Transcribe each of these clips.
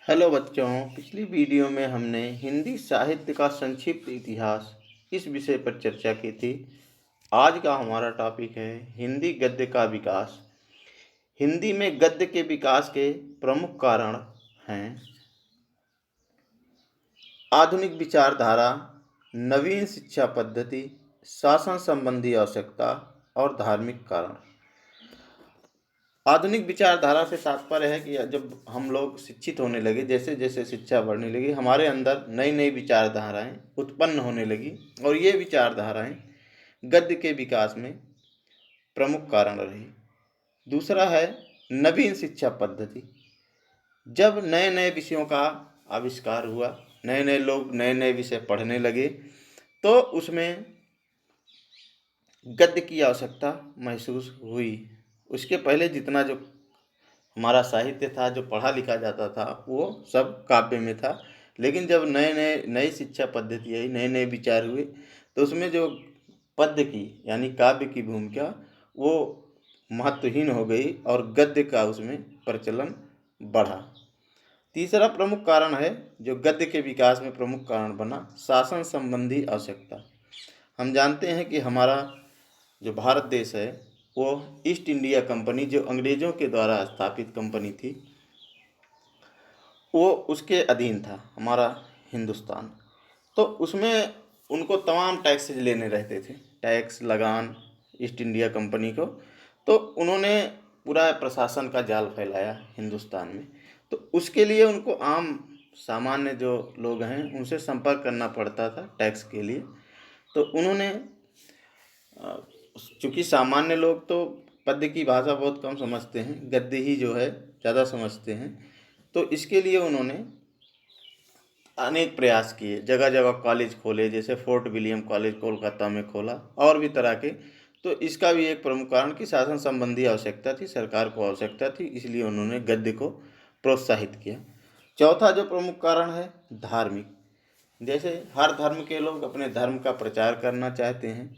Hello बच्चों। पिछली video में हमने हिंदी साहित्य का संक्षिप्त इतिहास इस विषय पर चर्चा की थी। आज का हमारा टॉपिक है हिंदी गद्य का विकास। हिंदी में गद्य के विकास के प्रमुख कारण हैं आधुनिक विचारधारा, नवीन शिक्षा पद्धति, शासन संबंधी आवश्यकता और धार्मिक कारण। आधुनिक विचारधारा से तात्पर्य है कि जब हम लोग शिक्षित होने लगे, जैसे जैसे शिक्षा बढ़ने लगी, हमारे अंदर नई नई विचारधाराएं उत्पन्न होने लगी और ये विचारधाराएं गद्य के विकास में प्रमुख कारण रही। दूसरा है नवीन शिक्षा पद्धति। जब नए नए विषयों का आविष्कार हुआ, नए नए लोग नए नए विषय पढ़ने लगे, तो उसमें गद्य की आवश्यकता महसूस हुई। उसके पहले जितना जो हमारा साहित्य था, जो पढ़ा लिखा जाता था, वो सब काव्य में था। लेकिन जब नई शिक्षा पद्धति आई, नए नए विचार हुए, तो उसमें जो पद्य की यानी काव्य की भूमिका वो महत्वहीन हो गई और गद्य का उसमें प्रचलन बढ़ा। तीसरा प्रमुख कारण है जो गद्य के विकास में प्रमुख कारण बना, शासन संबंधी आवश्यकता। हम जानते हैं कि हमारा जो भारत देश है वो ईस्ट इंडिया कंपनी, जो अंग्रेज़ों के द्वारा स्थापित कंपनी थी, वो उसके अधीन था हमारा हिंदुस्तान। तो उसमें उनको तमाम टैक्सेज लेने रहते थे, टैक्स लगान ईस्ट इंडिया कंपनी को। तो उन्होंने पूरा प्रशासन का जाल फैलाया हिंदुस्तान में। तो उसके लिए उनको आम सामान्य जो लोग हैं उनसे संपर्क करना पड़ता था टैक्स के लिए। तो उन्होंने चूँकि सामान्य लोग तो पद्य की भाषा बहुत कम समझते हैं, गद्य ही जो है ज़्यादा समझते हैं। तो इसके लिए उन्होंने अनेक प्रयास किए, जगह जगह कॉलेज खोले, जैसे फोर्ट विलियम कॉलेज कोलकाता में खोला और भी तरह के। तो इसका भी एक प्रमुख कारण कि शासन संबंधी आवश्यकता थी, सरकार को आवश्यकता थी, इसलिए उन्होंने गद्य को प्रोत्साहित किया। चौथा जो प्रमुख कारण है धार्मिक। जैसे हर धर्म के लोग अपने धर्म का प्रचार करना चाहते हैं।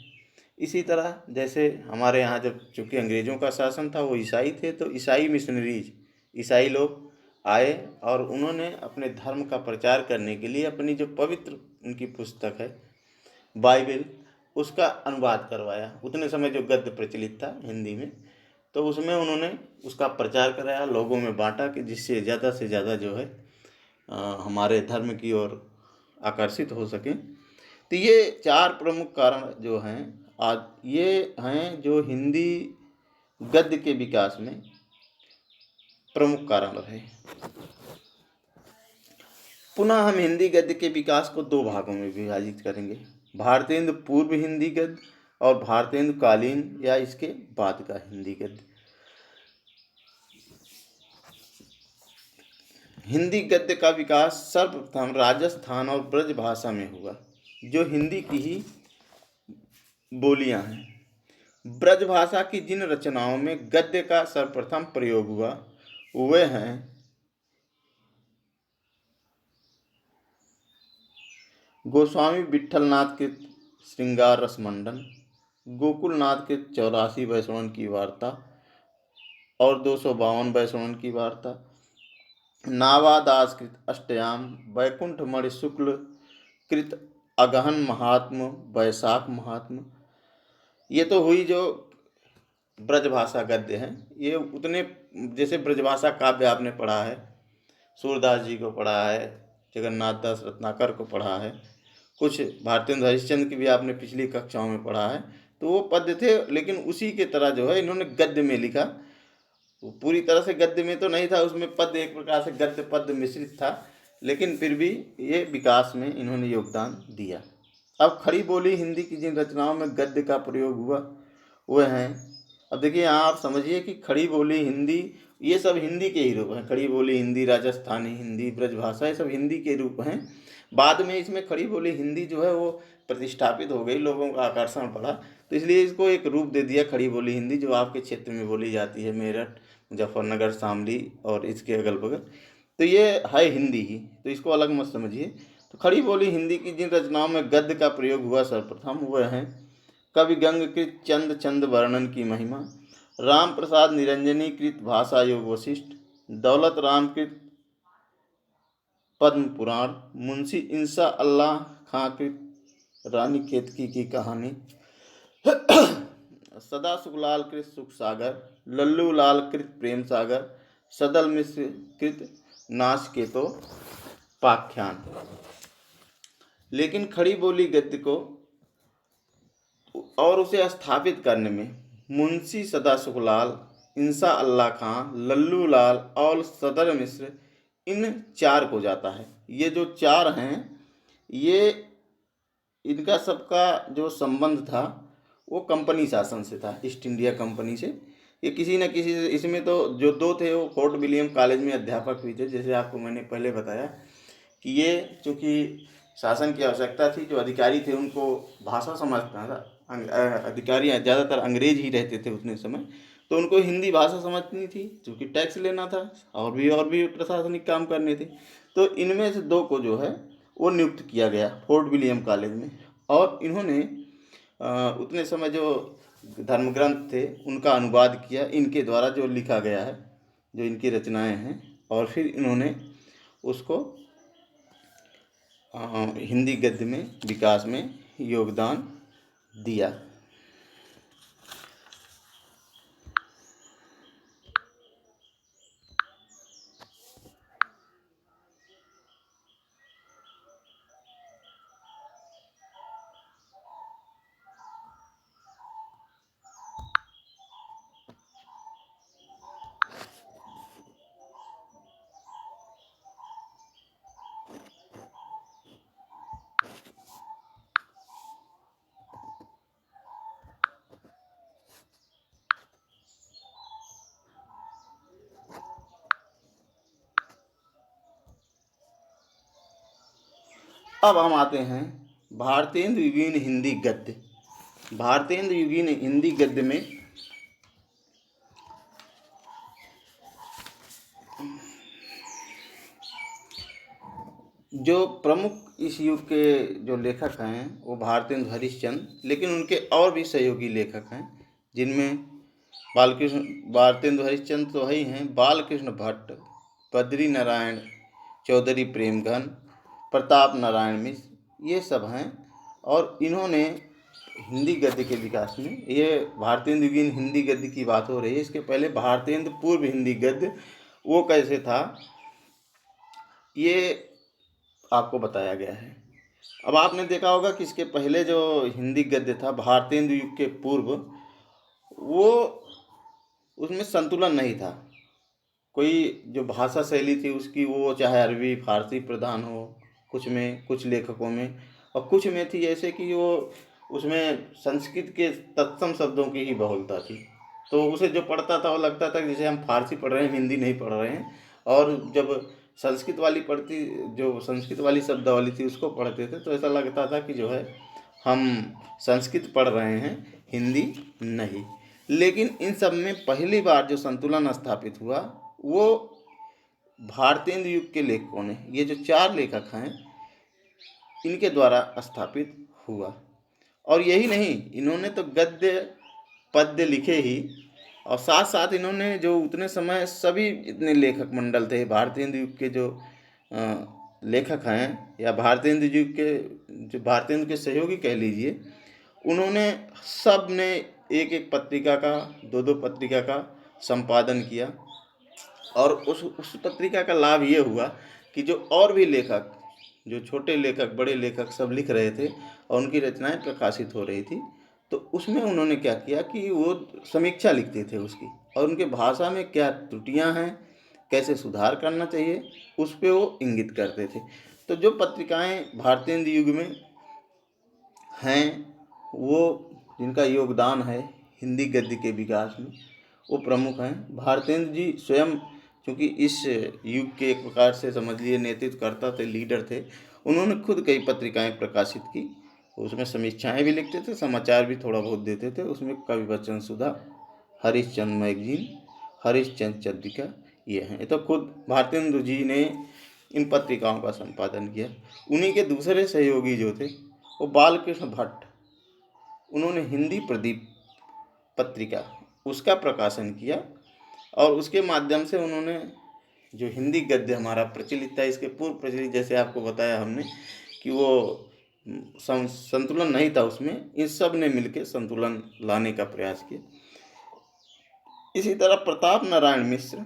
इसी तरह जैसे हमारे यहाँ जब चूँकि अंग्रेज़ों का शासन था, वो ईसाई थे, तो ईसाई मिशनरीज, ईसाई लोग आए और उन्होंने अपने धर्म का प्रचार करने के लिए अपनी जो पवित्र उनकी पुस्तक है बाइबल, उसका अनुवाद करवाया। उतने समय जो गद्य प्रचलित था हिंदी में, तो उसमें उन्होंने उसका प्रचार कराया, लोगों में बांटा कि जिससे ज़्यादा से ज़्यादा जो है हमारे धर्म की ओर आकर्षित हो सकें। तो ये चार प्रमुख कारण जो हैं आज, ये हैं जो हिंदी गद्य के विकास में प्रमुख कारण रहे। पुनः हम हिंदी गद्य के विकास को दो भागों में विभाजित करेंगे, भारतेंदु पूर्व हिंदी गद्य और भारतेंदु कालीन या इसके बाद का हिंदी गद्य। हिंदी गद्य का विकास सर्वप्रथम राजस्थान और ब्रज भाषा में हुआ, जो हिंदी की ही बोलियां हैं। ब्रज भाषा की जिन रचनाओं में गद्य का सर्वप्रथम प्रयोग हुआ वे हैं गोस्वामी विट्ठलनाथ के श्रृंगार रसमंडन, गोकुलनाथ के 84 वैष्णवन की वार्ता और 252 वैष्णवन की वार्ता, नावादास कृत अष्टयाम, वैकुंठ मणि शुक्ल कृत अगहन महात्म, वैशाख महात्म। ये तो हुई जो ब्रजभाषा गद्य हैं। ये उतने, जैसे ब्रजभाषा काव्य आपने पढ़ा है, सूरदास जी को पढ़ा है, जगन्नाथ दास रत्नाकर को पढ़ा है, कुछ भारतेंदु हरिश्चंद्र की भी आपने पिछली कक्षाओं में पढ़ा है। तो वो पद्य थे, लेकिन उसी के तरह जो है इन्होंने गद्य में लिखा। वो पूरी तरह से गद्य में तो नहीं था, उसमें पद्य एक प्रकार से गद्य पद्य मिश्रित था, लेकिन फिर भी ये विकास में इन्होंने योगदान दिया। अब खड़ी बोली हिंदी की जिन रचनाओं में गद्य का प्रयोग हुआ वह हैं, अब देखिए यहाँ आप समझिए कि खड़ी बोली हिंदी, ये सब हिंदी के ही रूप हैं। खड़ी बोली हिंदी, राजस्थानी हिंदी, ब्रजभाषा, ये सब हिंदी के रूप हैं। बाद में इसमें खड़ी बोली हिंदी जो है वो प्रतिष्ठापित हो गई, लोगों का आकर्षण बढ़ा, तो इसलिए इसको एक रूप दे दिया खड़ी बोली हिंदी, जो आपके क्षेत्र में बोली जाती है, मेरठ, मुजफ्फरनगर, शामली और इसके अगल बगल। तो ये है हिंदी ही, तो इसको अलग मत समझिए। तो खड़ी बोली हिंदी की जिन रचनाओं में गद्य का प्रयोग हुआ सर्वप्रथम वह हैं कवि गंग कृत चंद चंद वर्णन की महिमा, राम प्रसाद निरंजनी कृत भाषा योग वशिष्ठ, दौलत राम कृत पद्म पुराण, मुंशी इंसा अल्लाह खां की रानी केतकी की कहानी, सदा सुखलाल कृत सुख सागर, लल्लू लाल कृत प्रेम सागर, सदल मिश्र कृत नाच के तो पाख्यान। लेकिन खड़ी बोली गद्य को और उसे स्थापित करने में मुंशी सदा सुखलाल, इंसा अल्लाह खां, लल्लू लाल और सदर मिश्र, इन चार को जाता है। ये जो चार हैं, ये इनका सबका जो संबंध था वो कंपनी शासन से था, ईस्ट इंडिया कंपनी से। ये किसी न किसी से, इसमें तो जो दो थे वो फोर्ट विलियम कॉलेज में अध्यापक भी थे, जैसे आपको मैंने पहले बताया कि ये चूँकि शासन की आवश्यकता थी, जो अधिकारी थे उनको भाषा समझना था, अधिकारी ज़्यादातर अंग्रेज ही रहते थे उतने समय, तो उनको हिंदी भाषा समझनी थी, क्योंकि टैक्स लेना था और भी प्रशासनिक काम करने थे। तो इनमें से दो को जो है वो नियुक्त किया गया फोर्ट विलियम कॉलेज में, और इन्होंने उतने समय जो धर्मग्रंथ थे उनका अनुवाद किया, इनके द्वारा जो लिखा गया है, जो इनकी रचनाएं हैं, और फिर इन्होंने उसको हिंदी गद्य में विकास में योगदान दिया। अब हम आते हैं भारतेंदु युगीन हिंदी गद्य। भारतेंदु युगीन हिंदी गद्य में जो प्रमुख इस युग के जो लेखक हैं वो भारतेंदु हरिश्चंद्र, लेकिन उनके और भी सहयोगी लेखक हैं, जिनमें बालकृष्ण, भारतेंदु हरिश्चंद्र तो ही हैं, बालकृष्ण भट्ट, बद्री नारायण चौधरी प्रेमघन, प्रताप नारायण मिश्र, ये सब हैं। और इन्होंने हिंदी गद्य के विकास में, ये भारतेंदु युगीन हिंदी गद्य की बात हो रही है, इसके पहले भारतेंदु पूर्व हिंदी गद्य वो कैसे था ये आपको बताया गया है। अब आपने देखा होगा कि इसके पहले जो हिंदी गद्य था भारतेंदु युग के पूर्व, वो उसमें संतुलन नहीं था। कोई जो भाषा शैली थी उसकी, वो चाहे अरबी फारसी प्रधान हो, कुछ लेखकों में, और कुछ में थी ऐसे कि वो उसमें संस्कृत के तत्सम शब्दों की ही बहुलता थी। तो उसे जो पढ़ता था वो लगता था कि जैसे हम फारसी पढ़ रहे हैं, हिंदी नहीं पढ़ रहे हैं। और जब जो संस्कृत वाली शब्दावली थी उसको पढ़ते थे तो ऐसा लगता था कि जो है हम संस्कृत पढ़ रहे हैं, हिंदी नहीं। लेकिन इन सब में पहली बार जो संतुलन स्थापित हुआ वो भारतेंदु युग के लेखकों ने, ये जो चार लेखक हैं इनके द्वारा स्थापित हुआ। और यही नहीं, इन्होंने तो गद्य पद्य लिखे ही, और साथ साथ इन्होंने जो उतने समय सभी इतने लेखक मंडल थे भारतेंदु युग के जो लेखक हैं, या भारतेंदु युग के जो भारतेंदु के सहयोगी कह लीजिए, उन्होंने सब ने एक एक पत्रिका का, दो दो पत्रिका का संपादन किया। और उस पत्रिका का लाभ ये हुआ कि जो और भी लेखक, जो छोटे लेखक बड़े लेखक सब लिख रहे थे और उनकी रचनाएं प्रकाशित हो रही थी, तो उसमें उन्होंने क्या किया कि वो समीक्षा लिखते थे उसकी, और उनके भाषा में क्या त्रुटियां हैं, कैसे सुधार करना चाहिए, उस पर वो इंगित करते थे। तो जो पत्रिकाएं भारतेंदु युग में हैं, वो जिनका योगदान है हिंदी गद्य के विकास में, वो प्रमुख हैं। भारतेंदु जी स्वयं क्योंकि इस युग के एक प्रकार से समझ लिए नेतृत्व करता थे, लीडर थे, उन्होंने खुद कई पत्रिकाएं प्रकाशित की, उसमें समीक्षाएं भी लिखते थे, समाचार भी थोड़ा बहुत देते थे। उसमें कवि वचन सुधा, हरिश्चंद्र मैगजीन, हरिश्चंद्र चंद्रिका, ये हैं। ये तो खुद भारतेंदु जी ने इन पत्रिकाओं का संपादन किया। उन्हीं के दूसरे सहयोगी जो थे वो बालकृष्ण भट्ट, उन्होंने हिंदी प्रदीप पत्रिका उसका प्रकाशन किया, और उसके माध्यम से उन्होंने जो हिंदी गद्य हमारा प्रचलित था, इसके पूर्व प्रचलित जैसे आपको बताया हमने कि वो संतुलन नहीं था उसमें, इन सब ने मिलकर संतुलन लाने का प्रयास किया। इसी तरह प्रताप नारायण मिश्र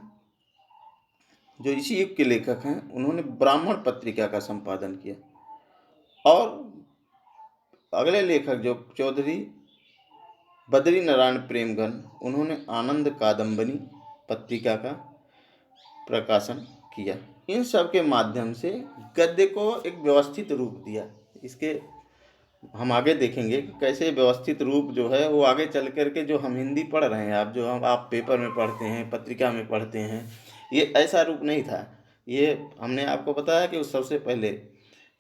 जो इसी युग के लेखक हैं, उन्होंने ब्राह्मण पत्रिका का संपादन किया। और अगले लेखक जो चौधरी बद्री नारायण प्रेमगन, उन्होंने आनंद कादम्बनी पत्रिका का प्रकाशन किया। इन सब के माध्यम से गद्य को एक व्यवस्थित रूप दिया। इसके हम आगे देखेंगे कि कैसे व्यवस्थित रूप जो है वो आगे चल कर के जो हम हिंदी पढ़ रहे हैं, आप पेपर में पढ़ते हैं, पत्रिका में पढ़ते हैं, ये ऐसा रूप नहीं था। ये हमने आपको बताया कि सबसे पहले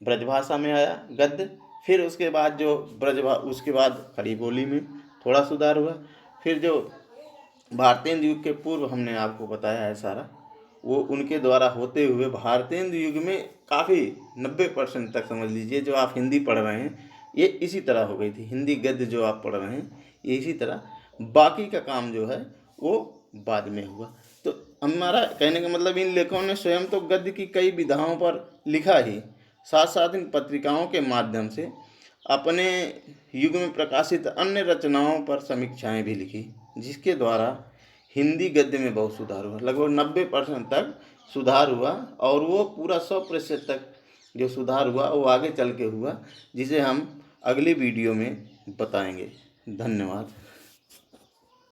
ब्रजभाषा में आया गद्य, फिर उसके बाद जो उसके बाद खड़ी बोली में थोड़ा सुधार हुआ, फिर जो भारतेंदु युग के पूर्व हमने आपको बताया है सारा, वो उनके द्वारा होते हुए भारतेंदु युग में काफ़ी 90% तक समझ लीजिए जो आप हिंदी पढ़ रहे हैं ये इसी तरह हो गई थी। हिंदी गद्य जो आप पढ़ रहे हैं ये इसी तरह, बाकी का काम जो है वो बाद में हुआ। तो हमारा कहने का मतलब इन लेखकों ने स्वयं तो गद्य की कई विधाओं पर लिखा ही, साथ साथ इन पत्रिकाओं के माध्यम से अपने युग में प्रकाशित अन्य रचनाओं पर समीक्षाएं भी लिखी, जिसके द्वारा हिंदी गद्य में बहुत सुधार हुआ। लगभग 90% तक सुधार हुआ, और वो पूरा 100% तक जो सुधार हुआ वो आगे चल के हुआ, जिसे हम अगली वीडियो में बताएंगे। धन्यवाद।